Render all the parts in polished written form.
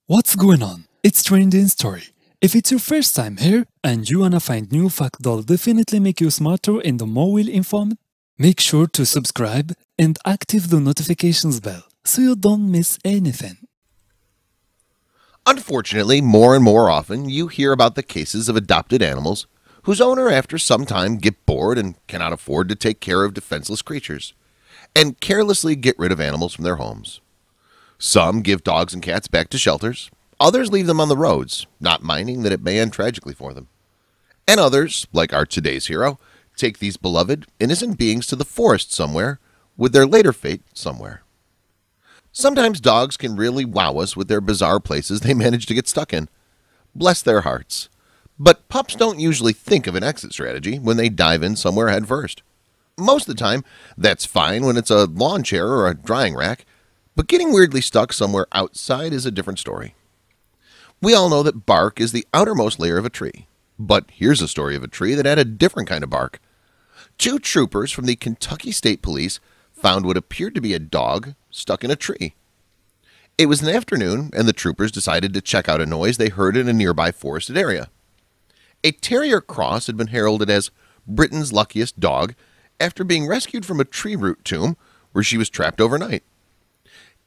What's going on? It's Trending Story. If it's your first time here and you wanna find new fact that'll definitely make you smarter and more well informed, make sure to subscribe and active the notifications bell so you don't miss anything. Unfortunately, more and more often you hear about the cases of adopted animals whose owner after some time get bored and cannot afford to take care of defenseless creatures and carelessly get rid of animals from their homes. Some give dogs and cats back to shelters, others leave them on the roads, not minding that it may end tragically for them. And others, like our today's hero, take these beloved, innocent beings to the forest somewhere, with their later fate somewhere. Sometimes dogs can really wow us with their bizarre places they manage to get stuck in. Bless their hearts. But pups don't usually think of an exit strategy when they dive in somewhere head first. Most of the time, that's fine when it's a lawn chair or a drying rack, but getting weirdly stuck somewhere outside is a different story. We all know that bark is the outermost layer of a tree, but here's a story of a tree that had a different kind of bark. Two troopers from the Kentucky State Police found what appeared to be a dog stuck in a tree. It was an afternoon, and the troopers decided to check out a noise they heard in a nearby forested area. A terrier cross had been heralded as Britain's luckiest dog after being rescued from a tree root tomb where she was trapped overnight.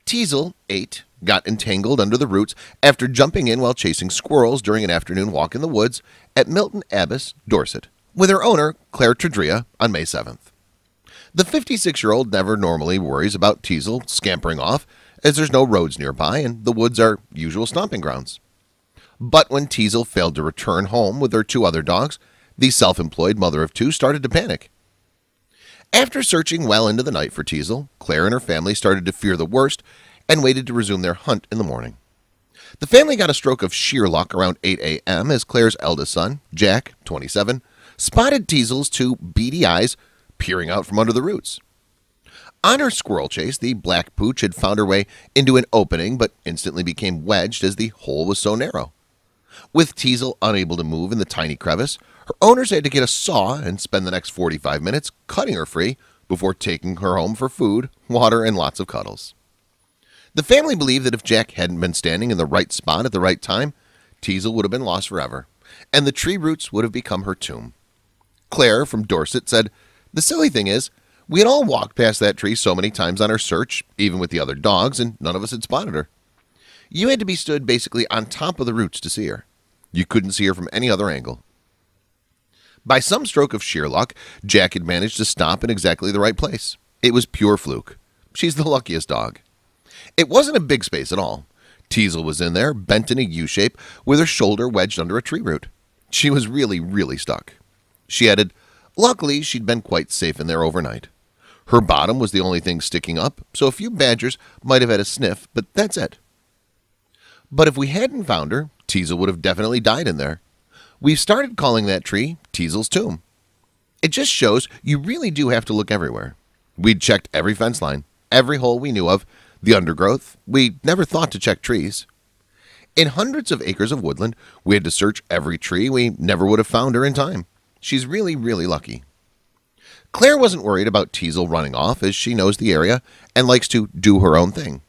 Teasel, 8, got entangled under the roots after jumping in while chasing squirrels during an afternoon walk in the woods at Milton Abbas, Dorset, with her owner, Claire Tredrea, on May 7th. The 56-year-old never normally worries about Teasel scampering off, as there's no roads nearby and the woods are usual stomping grounds. But when Teasel failed to return home with her two other dogs, the self-employed mother of two started to panic. After searching well into the night for Teasel, Claire and her family started to fear the worst and waited to resume their hunt in the morning. The family got a stroke of sheer luck around 8 a.m. as Claire's eldest son, Jack, 27, spotted Teasel's two beady eyes peering out from under the roots. On her squirrel chase, the black pooch had found her way into an opening but instantly became wedged as the hole was so narrow. With Teasel unable to move in the tiny crevice, her owners had to get a saw and spend the next 45 minutes cutting her free before taking her home for food, water, and lots of cuddles. The family believed that if Jack hadn't been standing in the right spot at the right time, Teasel would have been lost forever, and the tree roots would have become her tomb. Claire from Dorset said, "The silly thing is, we had all walked past that tree so many times on our search, even with the other dogs, and none of us had spotted her. You had to be stood basically on top of the roots to see her. You couldn't see her from any other angle." By some stroke of sheer luck, Jack had managed to stop in exactly the right place. It was pure fluke. She's the luckiest dog. It wasn't a big space at all. Teasel was in there, bent in a U-shape, with her shoulder wedged under a tree root. She was really stuck. She added, luckily she'd been quite safe in there overnight. Her bottom was the only thing sticking up, so a few badgers might have had a sniff, but that's it. But if we hadn't found her, Teasel would have definitely died in there. We've started calling that tree Teasel's tomb. It just shows you really do have to look everywhere. We'd checked every fence line, every hole we knew of, the undergrowth. We never thought to check trees. In hundreds of acres of woodland, we had to search every tree. We never would have found her in time. She's really lucky. Claire wasn't worried about Teasel running off, as she knows the area and likes to do her own thing.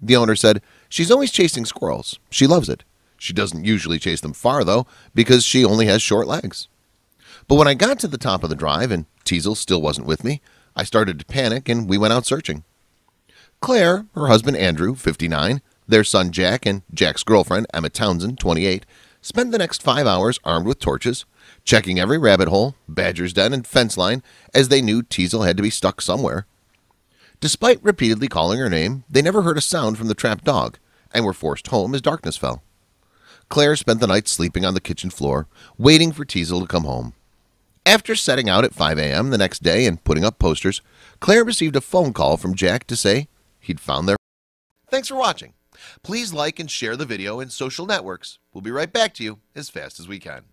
The owner said, she's always chasing squirrels. She loves it. She doesn't usually chase them far, though, because she only has short legs. But when I got to the top of the drive and Teasel still wasn't with me, I started to panic and we went out searching. Claire, her husband Andrew, 59, their son Jack, and Jack's girlfriend, Emma Townsend, 28, spent the next 5 hours armed with torches, checking every rabbit hole, badger's den, and fence line, as they knew Teasel had to be stuck somewhere. Despite repeatedly calling her name, they never heard a sound from the trapped dog, and were forced home as darkness fell. Claire spent the night sleeping on the kitchen floor, waiting for Teasel to come home. After setting out at 5 a.m. the next day and putting up posters, Claire received a phone call from Jack to say he'd found their... Thanks for watching. Please like and share the video in social networks. We'll be right back to you as fast as we can.